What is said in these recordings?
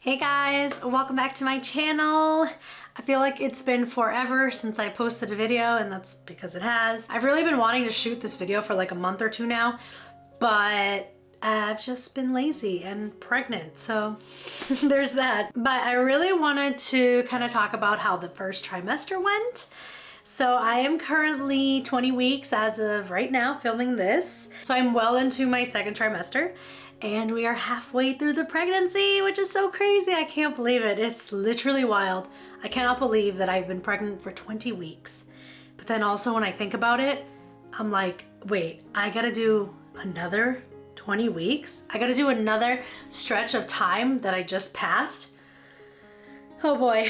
Hey guys, welcome back to my channel. I feel like it's been forever since I posted a video, and that's because it has. I've really been wanting to shoot this video for like a month or two now, but I've just been lazy and pregnant, so there's that. But I really wanted to kind of talk about how the first trimester went. So I am currently 20 weeks as of right now filming this. So I'm well into my second trimester. And we are halfway through the pregnancy, which is so crazy. I can't believe it. It's literally wild. I cannot believe that I've been pregnant for 20 weeks. But then also when I think about it, I'm like, wait, I gotta do another 20 weeks? I gotta do another stretch of time that I just passed? Oh boy.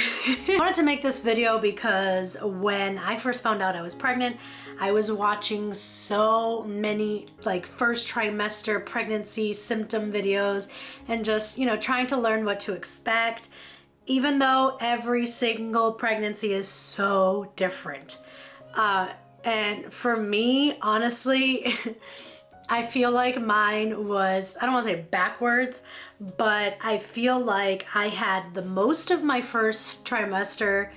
I wanted to make this video because when I first found out I was pregnant, I was watching so many like first trimester pregnancy symptom videos and just, trying to learn what to expect, even though every single pregnancy is so different. And for me, honestly, I feel like mine was, I don't want to say backwards, but I feel like I had the most of my first trimester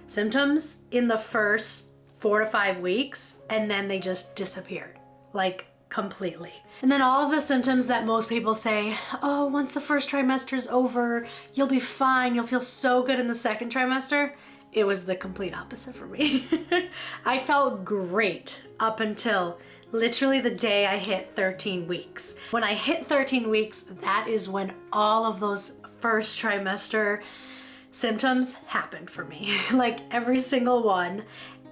symptoms in the first 4 to 5 weeks, and then they just disappeared, like completely. And then all of the symptoms that most people say, oh, once the first trimester is over, you'll be fine, you'll feel so good in the second trimester. It was the complete opposite for me. I felt great up until literally the day I hit 13 weeks. When I hit 13 weeks, that is when all of those first trimester symptoms happened for me. Like every single one.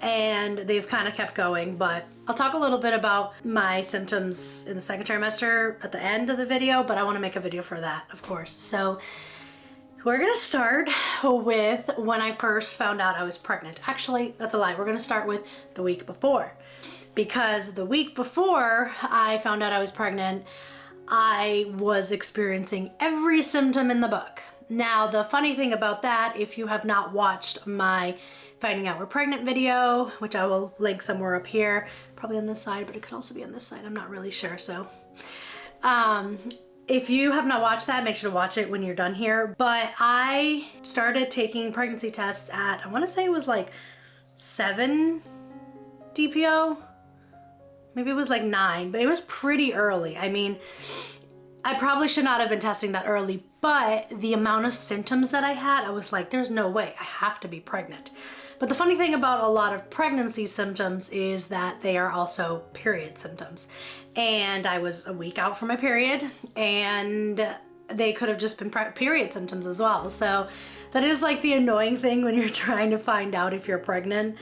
And they've kind of kept going, but I'll talk a little bit about my symptoms in the second trimester at the end of the video, but I want to make a video for that, of course. So we're gonna start with when I first found out I was pregnant. Actually, that's a lie. We're gonna start with the week before. Because the week before I found out I was pregnant, I was experiencing every symptom in the book. Now, the funny thing about that, if you have not watched my Finding Out We're Pregnant video, which I will link somewhere up here, probably on this side, but it could also be on this side. I'm not really sure, so. If you have not watched that, make sure to watch it when you're done here. But I started taking pregnancy tests at, I wanna say it was like 7 DPO. Maybe it was like 9, but it was pretty early. I mean, I probably should not have been testing that early, but the amount of symptoms that I had, I was like, there's no way, I have to be pregnant. But the funny thing about a lot of pregnancy symptoms is that they are also period symptoms. And I was a week out from my period, and they could have just been period symptoms as well. So that is like the annoying thing when you're trying to find out if you're pregnant,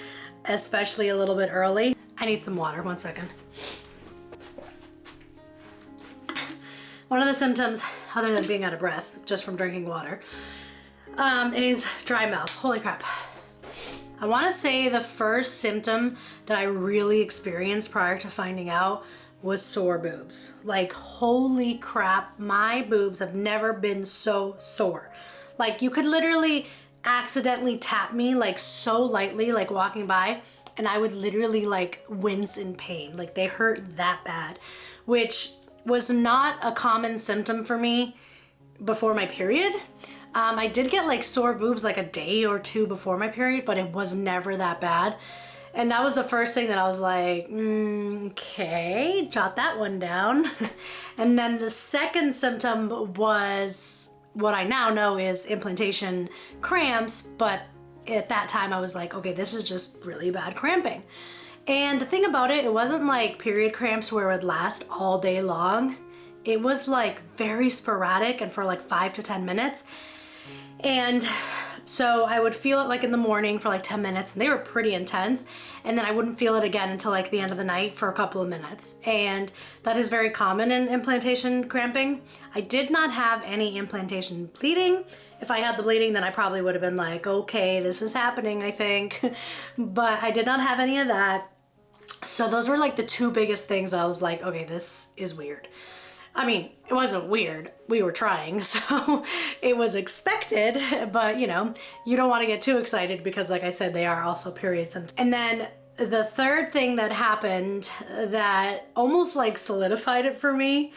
especially a little bit early. I need some water, 1 second. One of the symptoms, other than being out of breath, just from drinking water, is dry mouth. Holy crap. I wanna say the first symptom that I really experienced prior to finding out was sore boobs. Like, holy crap, my boobs have never been so sore. Like, you could literally accidentally tap me like so lightly, like walking by, and I would literally like wince in pain. Like, they hurt that bad, which was not a common symptom for me before my period. I did get like sore boobs like a day or two before my period, but it was never that bad. And that was the first thing that I was like, okay, jot that one down. And then the second symptom was what I now know is implantation cramps, but at that time I was like, okay, this is just really bad cramping. And the thing about it, it wasn't like period cramps where it would last all day long. It was like very sporadic and for like 5 to 10 minutes. And so I would feel it like in the morning for like 10 minutes, and they were pretty intense. And then I wouldn't feel it again until like the end of the night for a couple of minutes. And that is very common in implantation cramping. I did not have any implantation bleeding. If I had the bleeding, then I probably would have been like, okay, this is happening, I think. But I did not have any of that. So those were like the two biggest things that I was like, okay, this is weird. I mean, it wasn't weird. We were trying, so it was expected, but you don't want to get too excited because like I said, they are also period symptoms. And then the third thing that happened that almost like solidified it for me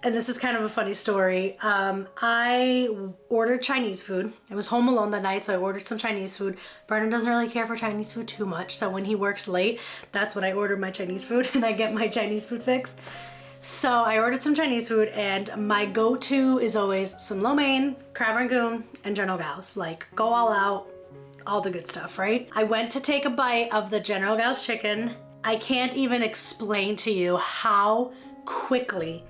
and this is kind of a funny story. I ordered Chinese food. I was home alone that night, so I ordered some Chinese food. Brennan doesn't really care for Chinese food too much, so when he works late, that's when I order my Chinese food and I get my Chinese food fix. So I ordered some Chinese food, and my go-to is always some lo mein, crab rangoon, and General Gao's. Like, go all out, all the good stuff, right? I went to take a bite of the General Gao's chicken. I can't even explain to you how quickly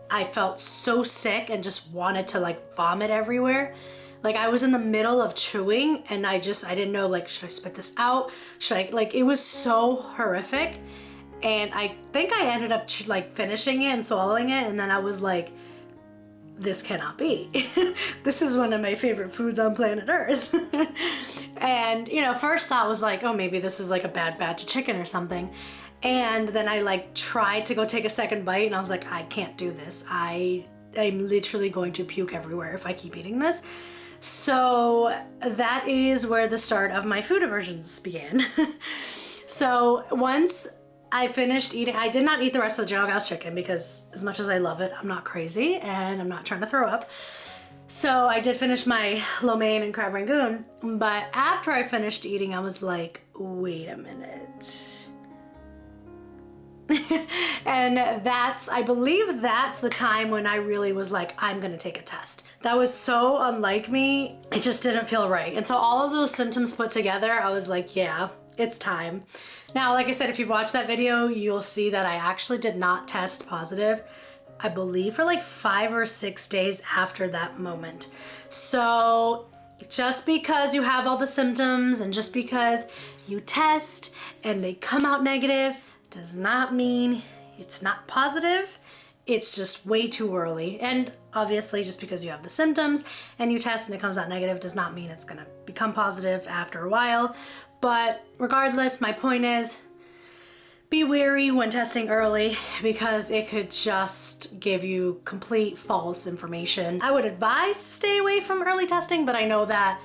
I felt so sick and just wanted to like vomit everywhere. Like, I was in the middle of chewing and I didn't know, like, should I spit this out? It was so horrific. And I think I ended up like finishing it and swallowing it, and then I was like, this cannot be. This is one of my favorite foods on planet Earth. And, you know, first thought was like, oh, maybe this is like a bad batch of chicken or something. And then I like tried to go take a second bite, and I was like, I can't do this. I'm literally going to puke everywhere if I keep eating this. So that is where the start of my food aversions began. So once I finished eating, I did not eat the rest of the General Gao's chicken because as much as I love it, I'm not crazy and I'm not trying to throw up. So I did finish my lo mein and crab rangoon, but after I finished eating, I was like, wait a minute. And I believe that's the time when I really was like, I'm gonna take a test. That was so unlike me, it just didn't feel right. And so all of those symptoms put together, I was like, yeah, it's time. Now, like I said, if you've watched that video, you'll see that I actually did not test positive, I believe for like 5 or 6 days after that moment. So just because you have all the symptoms and just because you test and they come out negative does not mean it's not positive. It's just way too early. And obviously, just because you have the symptoms and you test and it comes out negative does not mean it's gonna become positive after a while. But regardless, my point is, be wary when testing early because it could just give you complete false information. I would advise to stay away from early testing, but I know that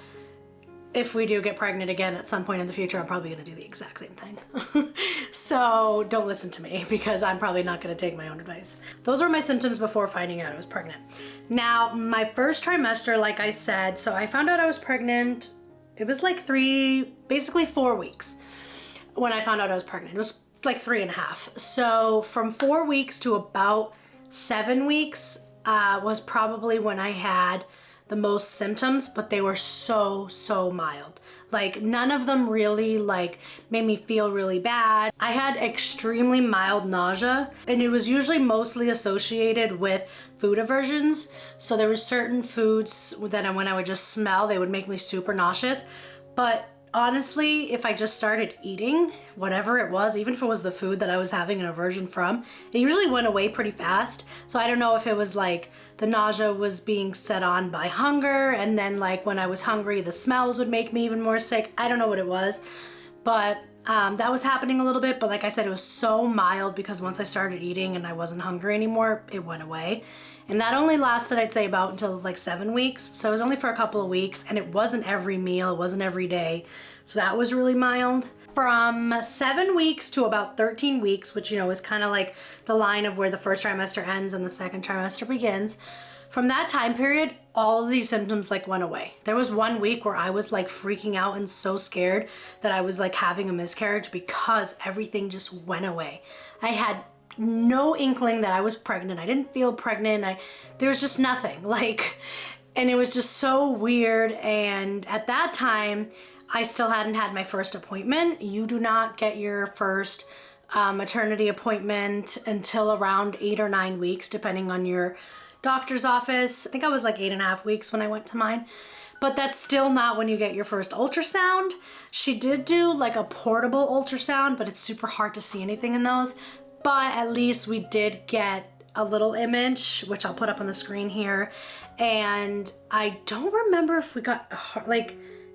if we do get pregnant again at some point in the future, I'm probably gonna do the exact same thing. So don't listen to me because I'm probably not gonna take my own advice. Those were my symptoms before finding out I was pregnant. Now, my first trimester, like I said, so I found out I was pregnant, it was like basically 4 weeks when I found out I was pregnant. It was like 3.5. So from 4 weeks to about 7 weeks was probably when I had the most symptoms, but they were so mild. Like, none of them really like made me feel really bad. I had extremely mild nausea, and it was usually mostly associated with food aversions. So there were certain foods that when I would just smell, they would make me super nauseous. But honestly, if I just started eating whatever it was, even if it was the food that I was having an aversion from, it usually went away pretty fast. So I don't know if it was like the nausea was being set on by hunger, and then like when I was hungry, the smells would make me even more sick. I don't know what it was, but that was happening a little bit. But like I said, it was so mild because once I started eating and I wasn't hungry anymore, it went away. And that only lasted, I'd say, about until like 7 weeks. So it was only for a couple of weeks, and it wasn't every meal, it wasn't every day. So that was really mild. From 7 weeks to about 13 weeks, which, you know, is kind of like the line of where the first trimester ends and the second trimester begins. From that time period, all of these symptoms like went away. There was 1 week where I was like freaking out and so scared that I was like having a miscarriage because everything just went away. I had no inkling that I was pregnant. I didn't feel pregnant. There was just nothing, like, and it was just so weird. And at that time, I still hadn't had my first appointment. You do not get your first maternity appointment until around 8 or 9 weeks, depending on your doctor's office. I think I was like 8.5 weeks when I went to mine. But that's still not when you get your first ultrasound. She did do like a portable ultrasound, but it's super hard to see anything in those. But at least we did get a little image, which I'll put up on the screen here. And I don't remember if we got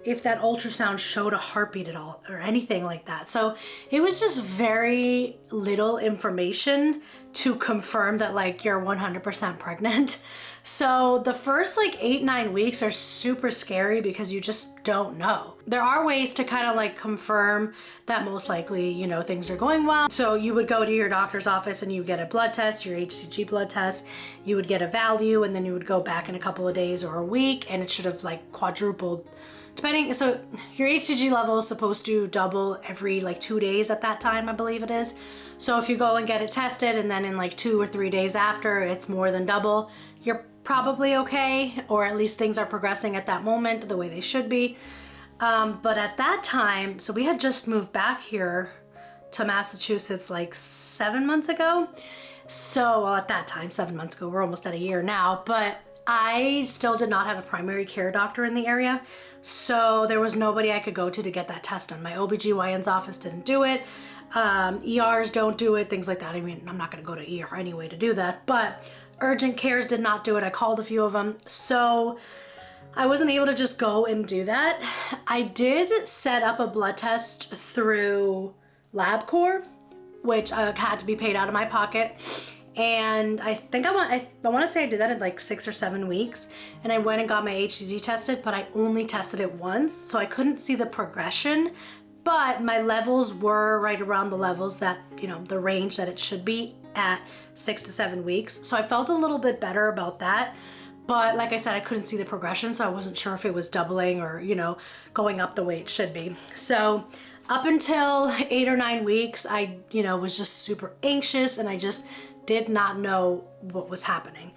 if that ultrasound showed a heartbeat at all or anything like that. So it was just very little information to confirm that like you're 100% pregnant. So the first like 8-9 weeks are super scary because you just don't know. There are ways to kind of like confirm that most likely, you know, things are going well. So you would go to your doctor's office and you get a blood test, your HCG blood test, you would get a value, and then you would go back in a couple of days or a week, and it should have like quadrupled depending. So your HCG level is supposed to double every like 2 days at that time, I believe it is. So if you go and get it tested and then in like 2 or 3 days after it's more than double, you're probably okay, or at least things are progressing at that moment the way they should be. But at that time, so we had just moved back here to Massachusetts like 7 months ago. So, well, at that time, 7 months ago, we're almost at a year now, but I still did not have a primary care doctor in the area. So there was nobody I could go to get that test done. My OBGYN's office didn't do it. ERs don't do it, things like that. I mean, I'm not gonna go to ER anyway to do that, but urgent cares did not do it. I called a few of them. So I wasn't able to just go and do that. I did set up a blood test through LabCorp, which had to be paid out of my pocket. And I think I want to say I did that in like 6 or 7 weeks, and I went and got my HCG tested, but I only tested it once, so I couldn't see the progression, but my levels were right around the levels that, you know, the range that it should be at 6 to 7 weeks. So I felt a little bit better about that. But like I said, I couldn't see the progression, so I wasn't sure if it was doubling or, you know, going up the way it should be. So up until 8 or 9 weeks, I, you know, was just super anxious, and I just did not know what was happening.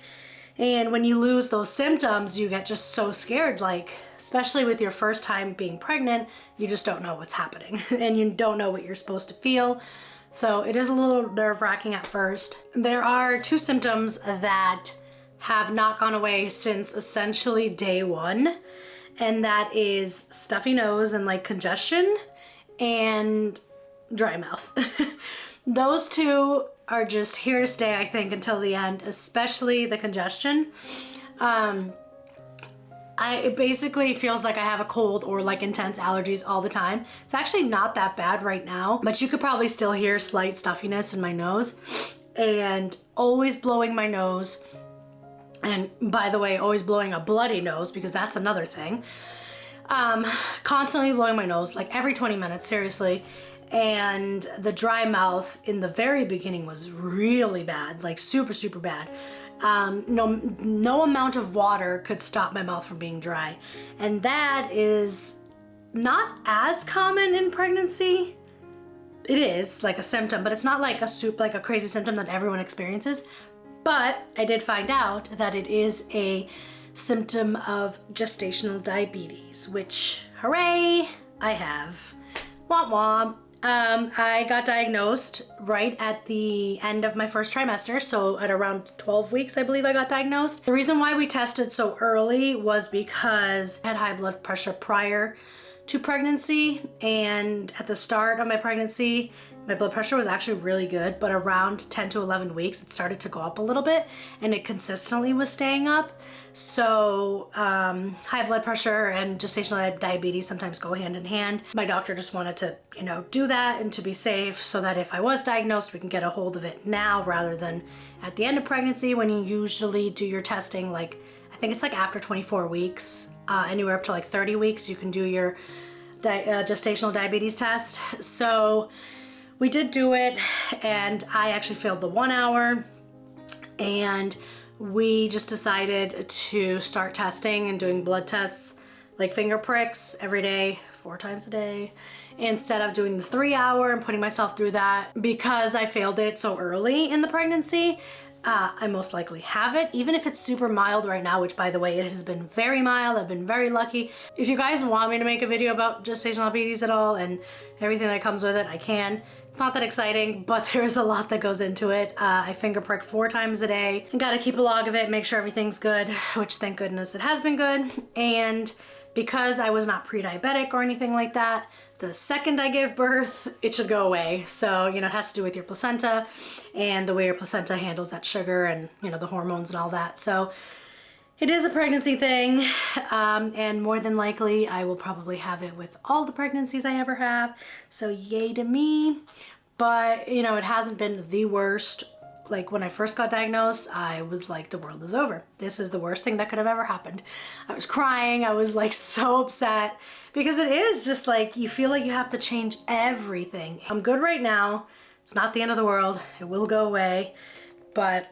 And when you lose those symptoms, you get just so scared, like, especially with your first time being pregnant, you just don't know what's happening and you don't know what you're supposed to feel. So it is a little nerve-wracking at first. There are 2 symptoms that have not gone away since essentially day 1, and that is stuffy nose and like congestion and dry mouth. Those 2 are just here to stay, I think, until the end, especially the congestion. It basically feels like I have a cold or like intense allergies all the time. It's actually not that bad right now, but you could probably still hear slight stuffiness in my nose, and always blowing my nose. And by the way, always blowing a bloody nose, because that's another thing. Constantly blowing my nose, like every 20 minutes, seriously. And the dry mouth in the very beginning was really bad, like super, super bad. No amount of water could stop my mouth from being dry. And that is not as common in pregnancy. It is like a symptom, but it's not like a crazy symptom that everyone experiences. But I did find out that it is a symptom of gestational diabetes, which, hooray, I have. Womp womp. I got diagnosed right at the end of my first trimester, so at around 12 weeks, I believe I got diagnosed. The reason why we tested so early was because I had high blood pressure prior to pregnancy, and at the start of my pregnancy, my blood pressure was actually really good, but around 10 to 11 weeks, it started to go up a little bit, and it consistently was staying up. So high blood pressure and gestational diabetes sometimes go hand in hand. My doctor just wanted to, you know, do that and to be safe, so that if I was diagnosed, we can get a hold of it now rather than at the end of pregnancy, when you usually do your testing, like, I think it's like after 24 weeks, anywhere up to like 30 weeks, you can do your gestational diabetes test. So we did do it, and I actually failed the 1 hour, and we just decided to start testing and doing blood tests, like finger pricks every day, 4 times a day, instead of doing the 3 hour and putting myself through that. Because I failed it so early in the pregnancy, I most likely have it, even if it's super mild right now, which, by the way, it has been very mild. I've been very lucky. If you guys want me to make a video about gestational diabetes at all and everything that comes with it, I can. It's not that exciting, but there's a lot that goes into it. I finger prick 4 times a day and gotta keep a log of it, make sure everything's good, which thank goodness it has been good. And because I was not pre-diabetic or anything like that, the second I give birth, it should go away. So, you know, it has to do with your placenta and the way your placenta handles that sugar and, you know, the hormones and all that. So it is a pregnancy thing, and more than likely I will probably have it with all the pregnancies I ever have. So yay to me. But, you know, it hasn't been the worst. Like when I first got diagnosed, I was like, the world is over. This is the worst thing that could have ever happened. I was crying. I was like so upset because it is just like, you feel like you have to change everything. I'm good right now. It's not the end of the world. It will go away. But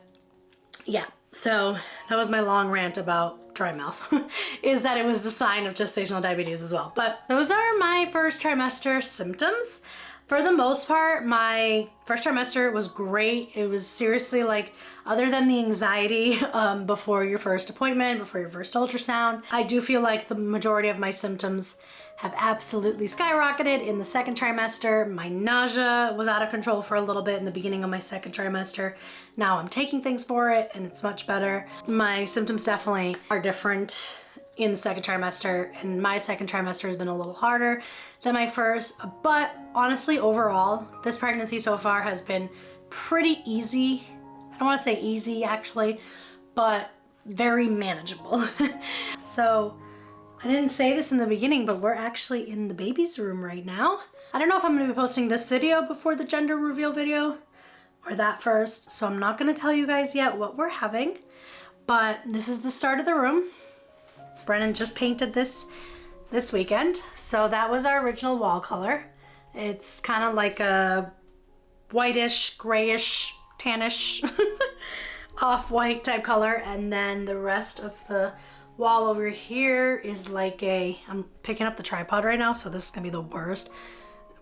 yeah, so that was my long rant about dry mouth, is that it was a sign of gestational diabetes as well. But those are my first trimester symptoms. For the most part, my first trimester was great. It was seriously like, other than the anxiety before your first appointment, before your first ultrasound, I do feel like the majority of my symptoms have absolutely skyrocketed in the second trimester. My nausea was out of control for a little bit in the beginning of my second trimester. Now I'm taking things for it and it's much better. My symptoms definitely are different in the second trimester, and my second trimester has been a little harder than my first, but honestly, overall, this pregnancy so far has been pretty easy. I don't want to say easy actually, but very manageable. So I didn't say this in the beginning, but we're actually in the baby's room right now. I don't know if I'm going to be posting this video before the gender reveal video or that first, so I'm not going to tell you guys yet what we're having, but this is the start of the room. Brennan just painted this weekend. So that was our original wall color. It's kind of like a whitish, grayish, tannish, off-white type color. And then the rest of the wall over here is like I'm picking up the tripod right now, so this is gonna be the worst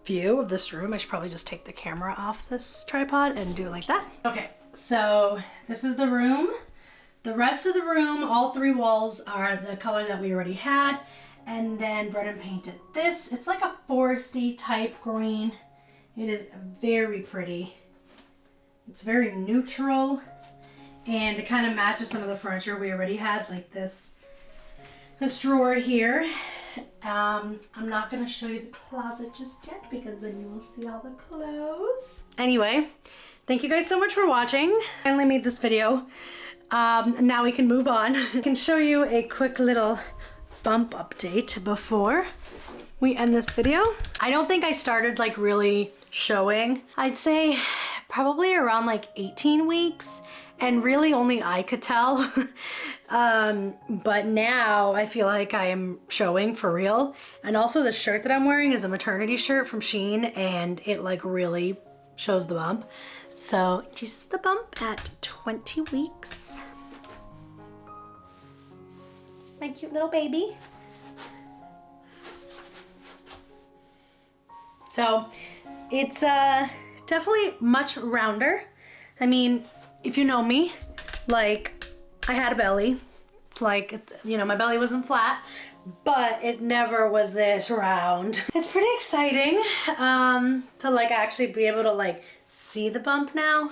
view of this room. I should probably just take the camera off this tripod and do it like that. Okay, so this is the room. The rest of the room, all three walls are the color that we already had. And then Brennan painted this. It's like a foresty type green. It is very pretty. It's very neutral. And it kind of matches some of the furniture we already had, like this drawer here. I'm not going to show you the closet just yet because then you will see all the clothes. Anyway, thank you guys so much for watching. I finally made this video. Now we can move on. I can show you a quick little bump update before we end this video. I don't think I started like really showing. I'd say probably around like 18 weeks, and really only I could tell. But now I feel like I am showing for real. And also the shirt that I'm wearing is a maternity shirt from Shein, and it like really shows the bump. So this is the bump at 20 weeks. Just my cute little baby. So it's definitely much rounder. I mean, if you know me, like I had a belly. It's like, you know, my belly wasn't flat, but it never was this round. It's pretty exciting to like actually be able to like see the bump now,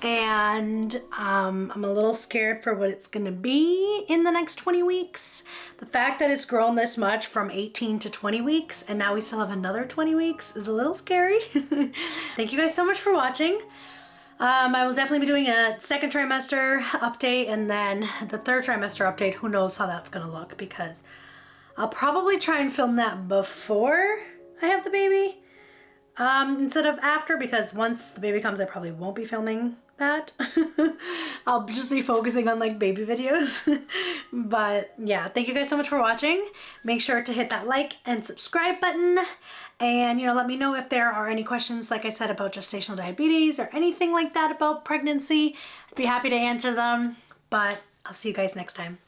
and I'm a little scared for what it's gonna be in the next 20 weeks. The fact that it's grown this much from 18 to 20 weeks and now we still have another 20 weeks is a little scary. Thank you guys so much for watching. I will definitely be doing a second trimester update, and then the third trimester update. Who knows how that's gonna look, because I'll probably try and film that before I have the baby instead of after, because once the baby comes I probably won't be filming that. I'll just be focusing on like baby videos. But yeah, thank you guys so much for watching. Make sure to hit that like and subscribe button, and you know, let me know if there are any questions, like I said, about gestational diabetes or anything like that about pregnancy. I'd be happy to answer them, but I'll see you guys next time.